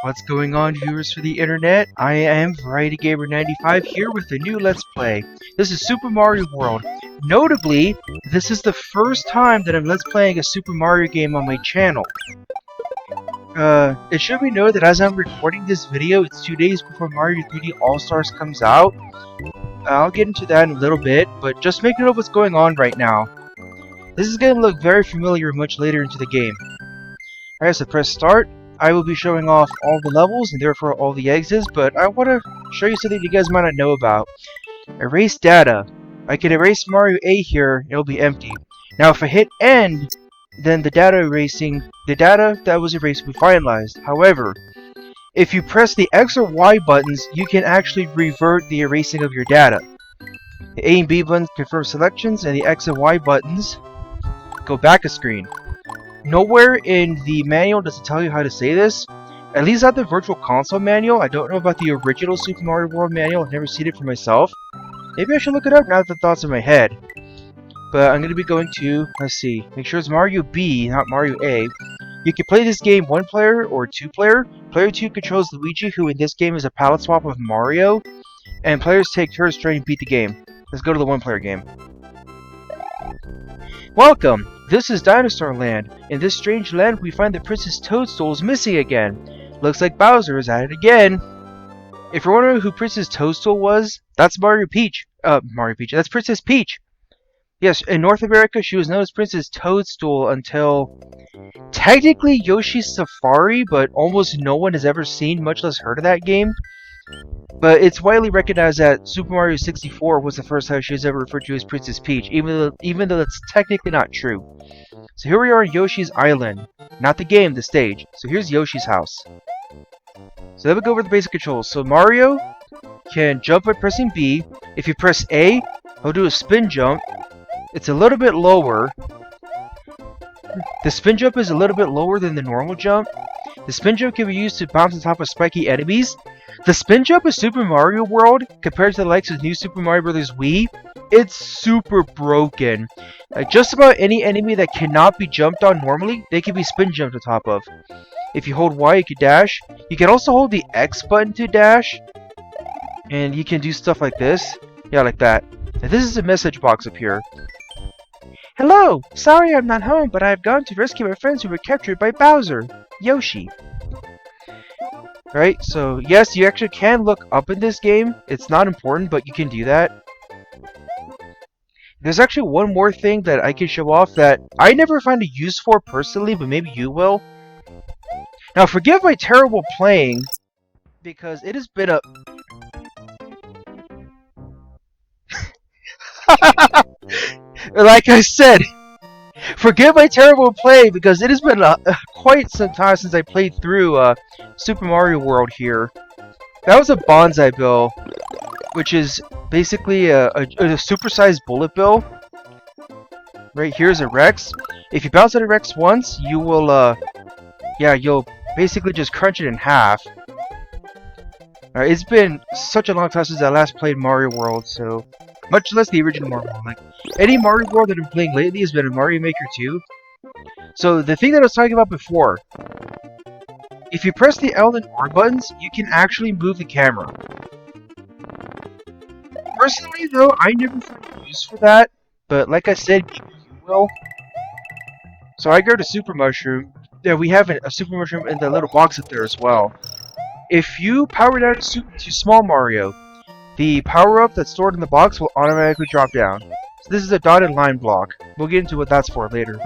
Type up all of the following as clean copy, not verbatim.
What's going on, viewers for the internet? I am VarietyGamer95 here with a new Let's Play. This is Super Mario World. Notably, this is the first time that I'm Let's Playing a Super Mario game on my channel. It should be noted that as I'm recording this video, it's 2 days before Mario 3D All-Stars comes out. I'll get into that in a little bit, but just make note of what's going on right now. This is going to look very familiar much later into the game. Alright, so press start. I will be showing off all the levels and therefore all the exits, but I want to show you something you guys might not know about. Erase data. I can erase Mario A here, it'll be empty. Now if I hit end, then the data that was erased will be finalized. However, if you press the X or Y buttons, you can actually revert the erasing of your data. The A and B buttons confirm selections, and the X and Y buttons go back a screen. Nowhere in the manual does it tell you how to say this. At least not the Virtual Console manual. I don't know about the original Super Mario World manual. I've never seen it for myself. Maybe I should look it up now that the thoughts in my head. But I'm going to be going to, let's see, make sure it's Mario B, not Mario A. You can play this game 1 player or 2 player. Player 2 controls Luigi, who in this game is a palette swap of Mario. And players take turns trying to beat the game. Let's go to the 1 player game. Welcome! This is Dinosaur Land. In this strange land, we find that Princess Toadstool is missing again. Looks like Bowser is at it again. If you're wondering who Princess Toadstool was, that's that's Princess Peach. Yes, in North America, she was known as Princess Toadstool until technically Yoshi's Safari, but almost no one has ever seen, much less heard of that game. But it's widely recognized that Super Mario 64 was the first time she was ever referred to as Princess Peach, even though that's technically not true. So here we are on Yoshis Island. Not the game, the stage. So here's Yoshi's house. So let me go over the basic controls. So Mario can jump by pressing B. If you press A, he'll do a spin jump. It's a little bit lower. The spin jump is a little bit lower than the normal jump. The spin jump can be used to bounce on top of spiky enemies. The spin jump in Super Mario World, compared to the likes of New Super Mario Bros. Wii, it's super broken. Like just about any enemy that cannot be jumped on normally, they can be spin jumped on top of. If you hold Y, you can dash. You can also hold the X button to dash. And you can do stuff like this. Yeah, like that. And this is a message box up here. Hello! Sorry I'm not home, but I have gone to rescue my friends who were captured by Bowser. Yoshi. Right, so yes, you actually can look up in this game. It's not important, but you can do that. There's actually one more thing that I can show off that I never find a use for personally, but maybe you will. Now, forgive my terrible playing, because it has been a... Like I said, forgive my terrible play because it has been quite some time since I played through Super Mario World here. That was a Bonsai Bill, which is basically a supersized bullet bill. Right here's a Rex. If you bounce at a Rex once, you will, you'll basically just crunch it in half. It's been such a long time since I last played Mario World, so... Much less the original Mario World. Like, any Mario World that I've been playing lately has been a Mario Maker 2. So, the thing that I was talking about before, if you press the L and R buttons, you can actually move the camera. Personally, though, I never found a use for that, but like I said, maybe you will. So, I go to Super Mushroom. Yeah, we have a Super Mushroom in the little box up there as well. If you power down to Small Mario, the power-up that's stored in the box will automatically drop down. So this is a dotted line block. We'll get into what that's for later.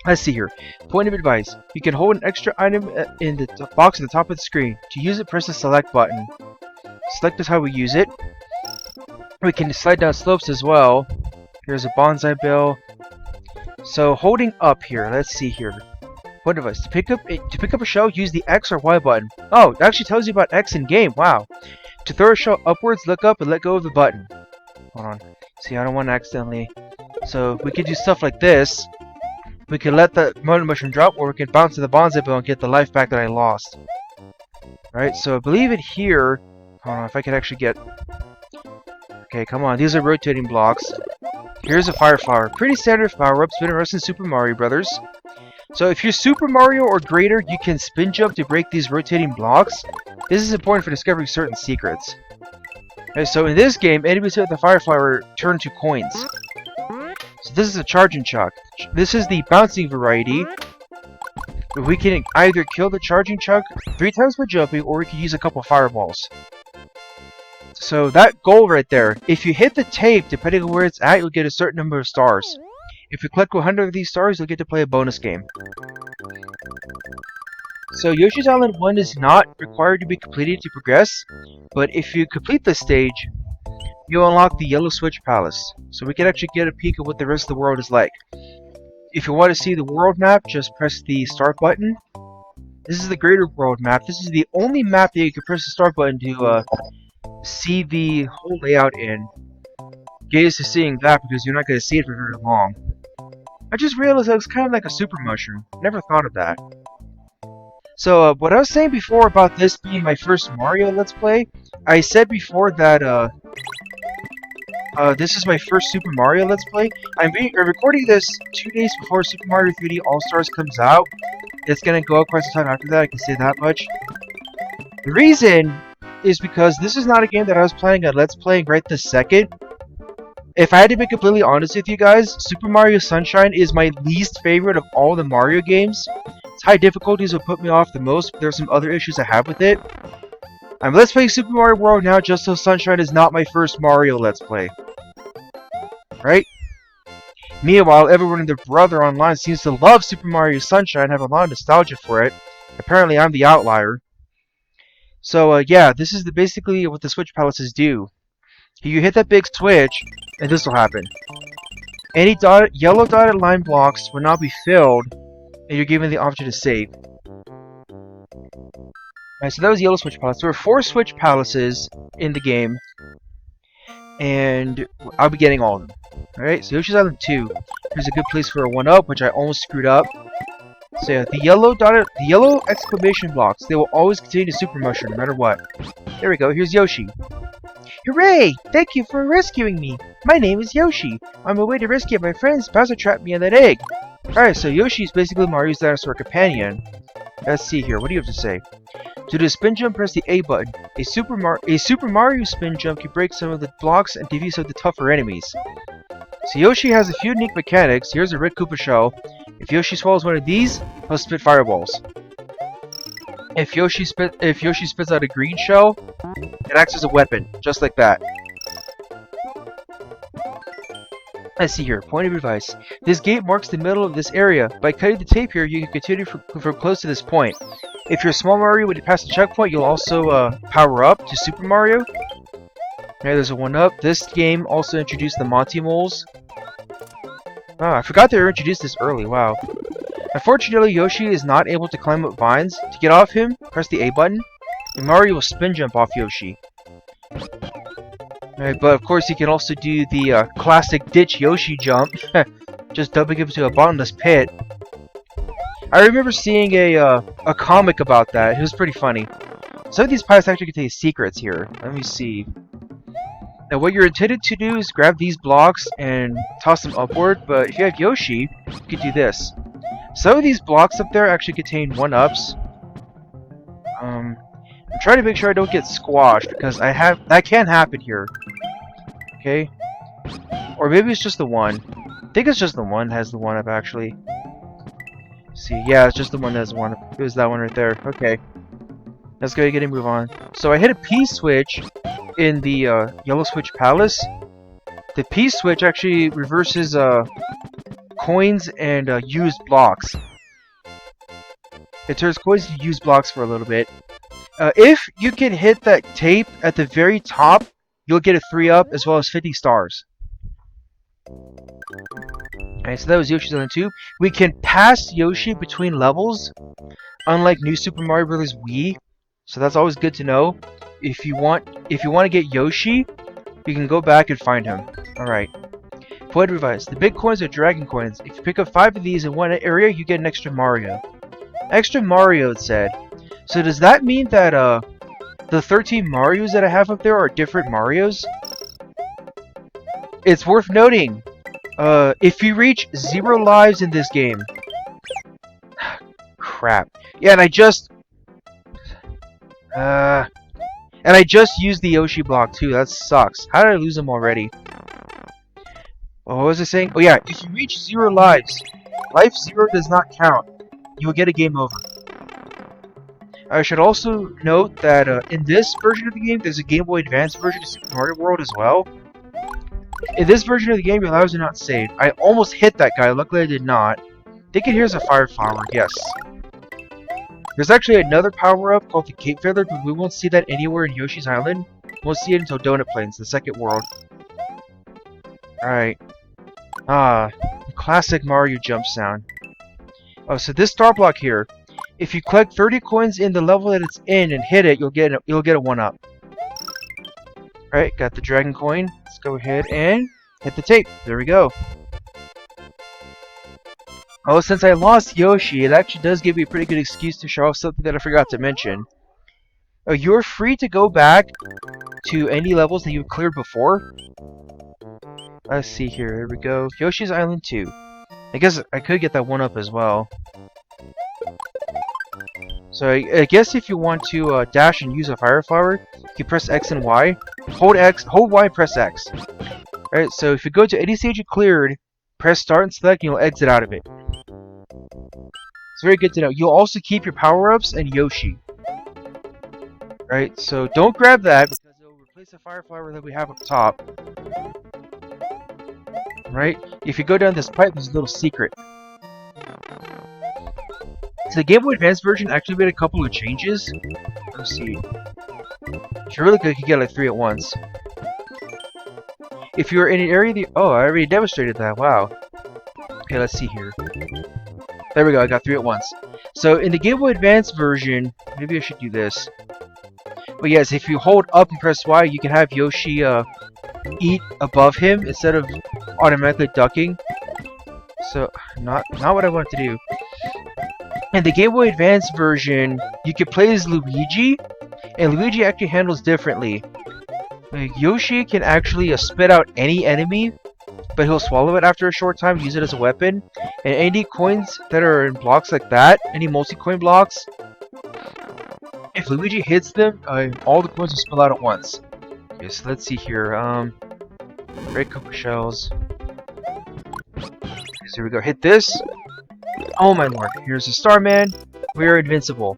Let's see here. Point of advice. You can hold an extra item in the box at the top of the screen. To use it, press the select button. Select is how we use it. We can slide down slopes as well. Here's a Bonsai Bill. So holding up here, let's see here. Point of advice. To pick up a shell, use the X or Y button. Oh, it actually tells you about X in game. Wow. To throw a shell upwards, look up and let go of the button. Hold on. See, I don't want to accidentally... So, we can do stuff like this. We can let the Mountain Mushroom drop, or we can bounce to the Bonsai Bill and get the life back that I lost. Alright, so I believe it here... Hold on, if I can actually get... Okay, come on. These are rotating blocks. Here's a Fire Flower. Pretty standard power-ups, been around since Super Mario Bros. So if you're Super Mario or greater, you can spin jump to break these rotating blocks. This is important for discovering certain secrets. Okay, so in this game, enemies hit with the fire flower turn to coins. So this is a charging chuck. This is the bouncing variety. We can either kill the charging chuck 3 times by jumping, or we can use a couple fireballs. So that goal right there, if you hit the tape, depending on where it's at, you'll get a certain number of stars. If you collect 100 of these stars, you'll get to play a bonus game. So Yoshi's Island 1 is not required to be completed to progress, but if you complete this stage, you'll unlock the Yellow Switch Palace. So we can actually get a peek of what the rest of the world is like. If you want to see the world map, just press the start button. This is the greater world map. This is the only map that you can press the start button to see the whole layout in. Get used to seeing that because you're not going to see it for very long. I just realized that it was kind of like a super mushroom. Never thought of that. So, what I was saying before about this being my first Mario Let's Play, I said before that, this is my first Super Mario Let's Play. I'm recording this 2 days before Super Mario 3D All-Stars comes out. It's gonna go out quite some time after that, I can say that much. The reason is because this is not a game that I was planning on Let's Playing right this second. If I had to be completely honest with you guys, Super Mario Sunshine is my least favorite of all the Mario games. Its high difficulties will put me off the most, but there are some other issues I have with it. I'm Let's Playing Super Mario World now just so Sunshine is not my first Mario Let's Play. Right? Meanwhile, everyone and their brother online seems to love Super Mario Sunshine and have a lot of nostalgia for it. Apparently I'm the outlier. So, yeah, this is basically what the Switch Palaces do. You hit that big switch, and this will happen. Any yellow dotted line blocks will now be filled, and you're given the option to save. Alright, so that was Yellow Switch Palace. There were 4 Switch Palaces in the game, and I'll be getting all of them. Alright, so Yoshi's Island 2. Here's a good place for a 1-up, which I almost screwed up. So yeah, the yellow exclamation blocks, they will always continue to Super Mushroom no matter what. There we go, here's Yoshi. Hooray! Thank you for rescuing me! My name is Yoshi. On my way to rescue my friends, Bowser trapped me in that egg. Alright, so Yoshi is basically Mario's dinosaur companion. Let's see here, what do you have to say? To do a spin jump, press the A button. A Super Mario spin jump can break some of the blocks and defeat some of the tougher enemies. So Yoshi has a few unique mechanics. Here's a red Koopa shell. If Yoshi swallows one of these, he'll spit fireballs. If Yoshi spits out a green shell, it acts as a weapon, just like that. Let's see here, point of advice. This gate marks the middle of this area. By cutting the tape here, you can continue from close to this point. If you're a small Mario, when you pass the checkpoint, you'll also power up to Super Mario. Okay, there's a 1-up. This game also introduced the Monty Moles. Oh, I forgot they were introduced this early, wow. Unfortunately, Yoshi is not able to climb up vines. To get off him, press the A button, and Mario will spin jump off Yoshi. Right, but of course, you can also do the classic ditch Yoshi jump, just dumping him into a bottomless pit. I remember seeing a comic about that. It was pretty funny. Some of these pies actually contain secrets here. Let me see. Now, what you're intended to do is grab these blocks and toss them upward, but if you have Yoshi, you can do this. Some of these blocks up there actually contain 1-ups. I'm trying to make sure I don't get squashed, because that can happen here. Okay? Or maybe it's just the one. I think it's just the one that has the 1-up, actually. See, yeah, it's just the one that has the 1-up. It was that one right there. Okay. Let's go ahead and move on. So I hit a P switch in the Yellow Switch Palace. The P switch actually reverses coins and used blocks. It turns coins to used blocks for a little bit. If you can hit that tape at the very top, you'll get a 3-up as well as 50 stars. Alright, so that was Yoshi's Island 2. We can pass Yoshi between levels, unlike New Super Mario Bros. Wii. So that's always good to know. If you want to get Yoshi, you can go back and find him. Alright. Point of advice. The big coins are dragon coins. If you pick up 5 of these in one area, you get an extra Mario. Extra Mario, it said. So does that mean that the 13 Marios that I have up there are different Marios? It's worth noting, if you reach 0 lives in this game, crap. Yeah, and I just used the Yoshi block too. That sucks. How did I lose them already? Oh, what was I saying? Oh yeah, if you reach 0 lives, life 0 does not count. You will get a game over. I should also note that in this version of the game, there's a Game Boy Advance version of Super Mario World as well. In this version of the game, your lives are not saved. I almost hit that guy, luckily I did not. I think here's a fire flower, yes. There's actually another power-up called the Cape Feather, but we won't see that anywhere in Yoshi's Island. We'll see it until Donut Plains, the second world. Alright. The classic Mario jump sound. Oh, so this star block here, if you collect 30 coins in the level that it's in and hit it, you'll get a 1-up. Alright, got the dragon coin. Let's go ahead and hit the tape. There we go. Oh, since I lost Yoshi, it actually does give me a pretty good excuse to show off something that I forgot to mention. Oh, you're free to go back to any levels that you cleared before. Let's see here. There we go. Yoshi's Island 2. I guess I could get that 1-up as well. So I guess if you want to dash and use a fire flower, you can press X and Y. Hold Y, and press X. Alright, so if you go to any stage you cleared, press start and select, and you'll exit out of it. It's very good to know. You'll also keep your power-ups and Yoshi. Right, so don't grab that because it'll replace the fire flower that we have up top. Right, if you go down this pipe, there's a little secret. So the Game Boy Advance version actually made a couple of changes. Let's see. If you're really good, you can get like 3 at once. If you're in an area oh, I already demonstrated that. Wow. Okay, let's see here. There we go, I got 3 at once. So in the Game Boy Advance version, maybe I should do this. But yes, if you hold up and press Y, you can have Yoshi eat above him instead of automatically ducking. So, not what I wanted to do. In the Game Boy Advance version, you can play as Luigi, and Luigi actually handles differently. Like, Yoshi can actually spit out any enemy, but he'll swallow it after a short time, use it as a weapon. And any coins that are in blocks like that, any multi-coin blocks, if Luigi hits them, all the coins will spill out at once. Okay, so let's see here. Red Cocoa Shells. Okay, so here we go. Hit this. Oh my lord. Here's a Starman. We are invincible.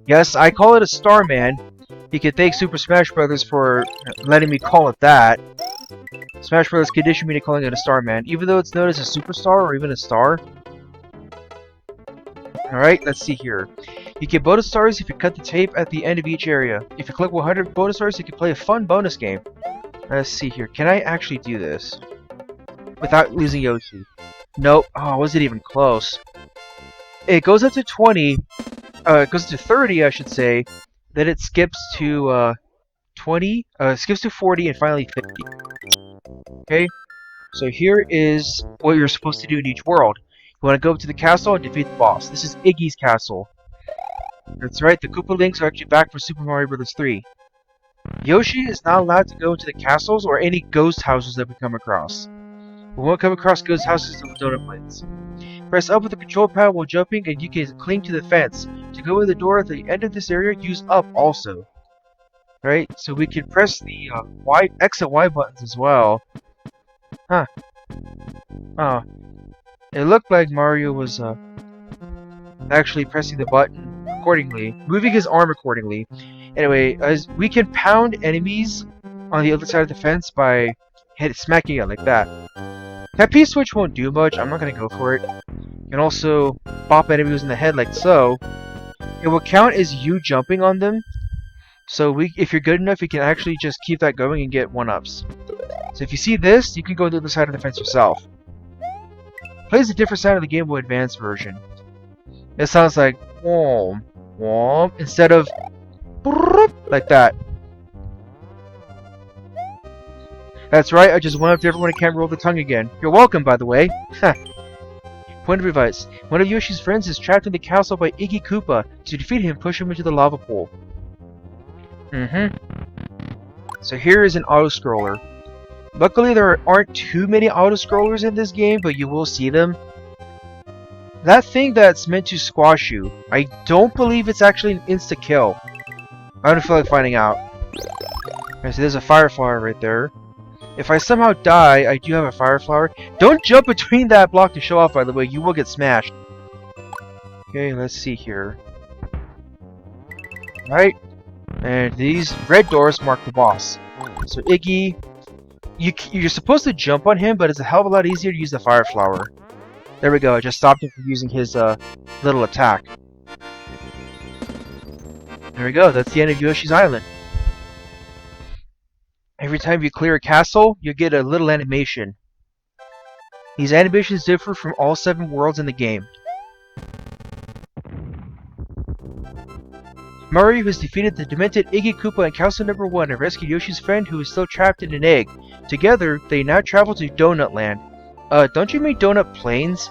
Yes, I call it a Starman. You can thank Super Smash Bros. For letting me call it that. Smash Bros. Conditioned me to calling it a Starman, even though it's known as a Superstar or even a Star. Alright, let's see here. You get bonus stars if you cut the tape at the end of each area. If you collect 100 bonus stars, you can play a fun bonus game. Let's see here. Can I actually do this without losing Yoshi? Nope. Oh, was it even close? It goes up to 20. It goes to 30, I should say. Then it skips to 20. Skips to 40 and finally 50. Okay. So here is what you're supposed to do in each world. You want to go up to the castle and defeat the boss. This is Iggy's castle. That's right. The Koopa Links are actually back for Super Mario Bros. 3. Yoshi is not allowed to go into the castles or any ghost houses that we come across. We won't come across ghost houses until Donut Plains. Press up with the control pad while jumping and you can cling to the fence. To go in the door at the end of this area, use up also. Right? So we can press the X and Y buttons as well. Huh. Oh. It looked like Mario was actually pressing the button accordingly. Moving his arm accordingly. Anyway, as we can pound enemies on the other side of the fence by smacking it like that. That P-switch won't do much, I'm not going to go for it. You can also bop enemies in the head like so. It will count as you jumping on them. So if you're good enough, you can actually just keep that going and get 1-ups. So if you see this, you can go to the other side of the fence yourself. Plays a different sound of the Game Boy Advance version. It sounds like womp womp instead of like that. That's right, I just went up to everyone and can't roll the tongue again. You're welcome, by the way. Point of advice. One of Yoshi's friends is trapped in the castle by Iggy Koopa. To defeat him, push him into the lava pool. So here is an auto-scroller. Luckily, there aren't too many auto-scrollers in this game, but you will see them. that thing that's meant to squash you, I don't believe it's actually an insta-kill. I don't feel like finding out. Okay, so there's a fire flower right there. If I somehow die, I do have a fire flower. Don't jump between that block to show off, by the way. You will get smashed. Okay, let's see here. Alright. And these red doors mark the boss. So Iggy, you're supposed to jump on him, but it's a hell of a lot easier to use the fire flower. There we go, I just stopped him from using his little attack. There we go, that's the end of Yoshi's Island. Every time you clear a castle, you get a little animation. These animations differ from all 7 worlds in the game. Mario has defeated the demented Iggy Koopa in Castle Number 1 and rescued Yoshi's friend who is still trapped in an egg. Together, they now travel to Donut Land. Don't you mean Donut Plains?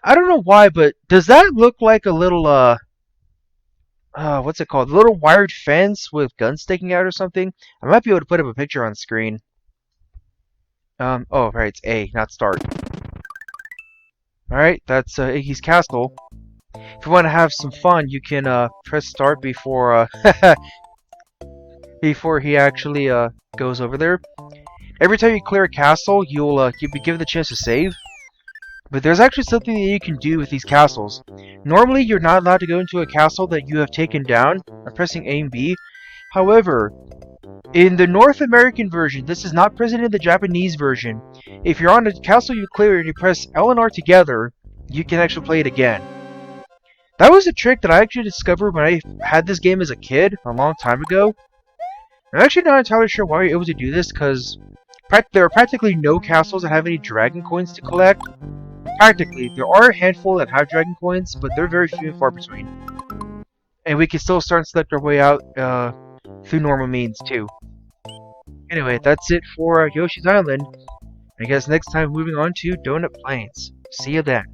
I don't know why, but does that look like a little, what's it called? A little wired fence with guns sticking out or something? I might be able to put up a picture on screen. Oh, right, it's A, not start. Alright, that's, Iggy's Castle. If you want to have some fun, you can, press start before, before he actually, goes over there. Every time you clear a castle, you'll be given the chance to save. But there's actually something that you can do with these castles. Normally, you're not allowed to go into a castle that you have taken down by pressing A and B. However, in the North American version, this is not present in the Japanese version. If you're on a castle you clear and you press L and R together, you can actually play it again. That was a trick that I actually discovered when I had this game as a kid, a long time ago. I'm actually not entirely sure why you're able to do this, because there are practically no castles that have any dragon coins to collect. Practically, there are a handful that have dragon coins, but they're very few and far between. And we can still start and select our way out through normal means, too. Anyway, that's it for Yoshi's Island. I guess next time moving on to Donut Plains. See you then.